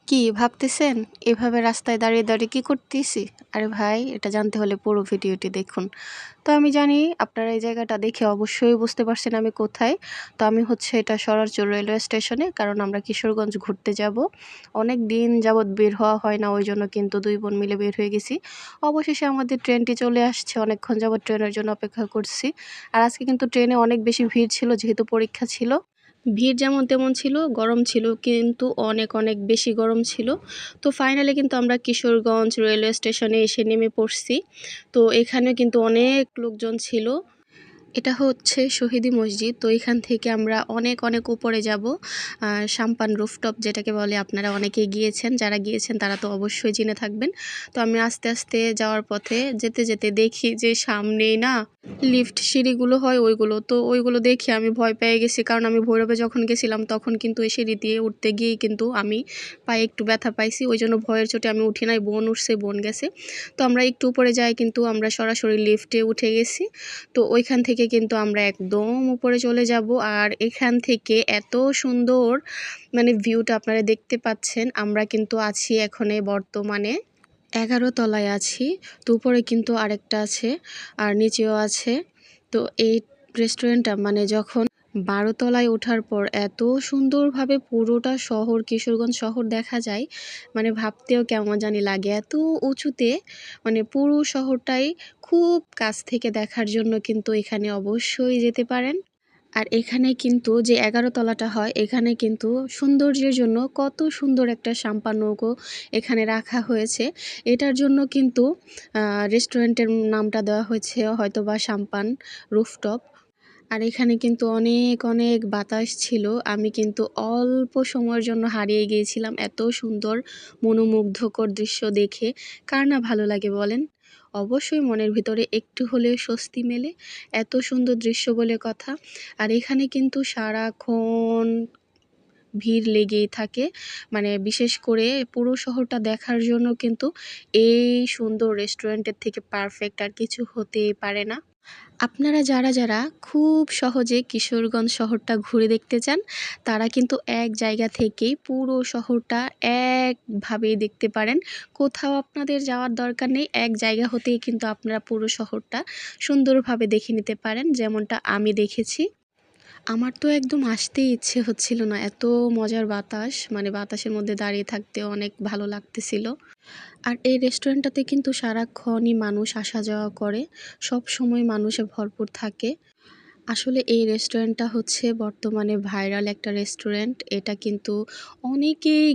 কি ভাবতেছেন? এভাবে রাস্তায় দাঁড়িয়ে, দাঁড়িয়ে কি করতেছি? আরে ভাই, এটা জানতে হলে পুরো ভিডিওটি দেখুন। তো আমি জানি আপনারা এই জায়গাটা দেখে অবশ্যই বুঝতে পারছেন আমি কোথায়। তো আমি হচ্ছে এটা সরারচর রেলওয়ে স্টেশনে। কারণ আমরা কিশোরগঞ্জ ঘুরতে যাব। অনেক দিন যাবৎ বের হওয়া হয় না। ওইজন্য কিন্তু ২ বোন মিলে বের হয়ে গেছি। অবশেষে আমাদের ট্রেনটি চলে আসছে। অনেকক্ষণ যাবৎ ট্রেনের জন্য অপেক্ষা করছি। আর আজকে কিন্তু ট্রেনে অনেক বেশি ভিড় ছিল যেহেতু পরীক্ষা ছিল। ভিড় যেমন তেমন ছিল, গরম ছিল কিন্তু অনেক, অনেক বেশি গরম ছিল। তো ফাইনালি কিন্তু আমরা কিশোরগঞ্জ রেলওয়ে স্টেশনে এসে নেমে পড়ছি। তো এখানেও কিন্তু অনেক লোকজন ছিল। এটা হচ্ছে শহীদি মসজিদ। তো এখান থেকে আমরা অনেক, অনেক উপরে যাব। সাম্পান রুফটপ যেটাকে বলে, আপনারা অনেকেই গিয়েছেন। যারা গিয়েছেন তারা তো অবশ্যই জেনে থাকবেন। তো আমি আস্তে, আস্তে যাওয়ার পথে যেতে, যেতে দেখি যে সামনেই না লিফট সিঁড়িগুলো হয় ওইগুলো। তো ওইগুলো দেখে আমি ভয় পেয়ে গেছি। কারণ আমি ভৈরবে যখন গেছিলাম তখন কিন্তু এই সিঁড়ি দিয়ে উঠতে গিয়েই কিন্তু আমি পায়ে একটু ব্যথা পাইছি। ওইজন্য ভয়ের চোটে আমি উঠি নাই। বোন উঠছে, বোন গেছে। তো আমরা একটু উপরে যাই কিন্তু আমরা সরাসরি লিফটে উঠে গেছি। তো ওইখান থেকে কিন্তু আমরা একদম উপরে চলে যাব। আর এখান থেকে এত সুন্দর ভিউটা আপনারা দেখতে পাচ্ছেন। আমরা কিন্তু আছি এখানে বর্তমানে ১১ তলায় আছি। তো উপরে কিন্তু আরেকটা আছে আর নিচেও আছে। তো এই রেস্টুরেন্টটা যখন ১২ তলায় ওঠার পর এত সুন্দরভাবে পুরোটা শহর, কিশোরগঞ্জ শহর দেখা যায়। ভাবতেও কেমন জানি লাগে। এত উঁচুতে পুরো শহরটাই খুব কাছ থেকে দেখার জন্য কিন্তু এখানে অবশ্যই যেতে পারেন। আর এখানে কিন্তু যে ১১ তলাটা হয়, এখানে কিন্তু সৌন্দর্যের জন্য কত সুন্দর একটা সাম্পান নৌকো এখানে রাখা হয়েছে। এটার জন্য কিন্তু রেস্টুরেন্টের নামটা দেওয়া হয়েছে হয়তোবা সাম্পান রুফটপ। আর এখানে কিন্তু অনেক, অনেক বাতাস ছিল। আমি কিন্তু অল্প সময়ের জন্য হারিয়ে গিয়েছিলাম এত সুন্দর মনোমুগ্ধকর দৃশ্য দেখে। কার না ভালো লাগে বলেন? অবশ্যই মনের ভিতরে একটু হলেও স্বস্তি মেলে। এত সুন্দর দৃশ্য বলে কথা। আর এখানে কিন্তু সারাক্ষণ ভিড় লেগেই থাকে। বিশেষ করে পুরো শহরটা দেখার জন্য কিন্তু এই সুন্দর রেস্টুরেন্টের থেকে পারফেক্ট আর কিছু হতেই পারে না। আপনারা যারা, যারা খুব সহজে কিশোরগঞ্জ শহরটা ঘুরে দেখতে চান, তারা কিন্তু এক জায়গা থেকেই পুরো শহরটা একভাবেই দেখতে পারেন। কোথাও আপনাদের যাওয়ার দরকার নেই। এক জায়গা হতেই কিন্তু আপনারা পুরো শহরটা সুন্দরভাবে দেখে নিতে পারেন, যেমনটা আমি দেখেছি। আমার তো একদম আসতেই ইচ্ছে হচ্ছিল না। এত মজার বাতাস, বাতাসের মধ্যে দাঁড়িয়ে থাকতে অনেক ভালো লাগতেছিল। আর এই রেস্টুরেন্টটাতে কিন্তু সারাক্ষণই মানুষ আসা যাওয়া করে। সবসময় মানুষে ভরপুর থাকে। আসলে এই রেস্টুরেন্টটা হচ্ছে বর্তমানে ভাইরাল একটা রেস্টুরেন্ট। এটা কিন্তু অনেকেই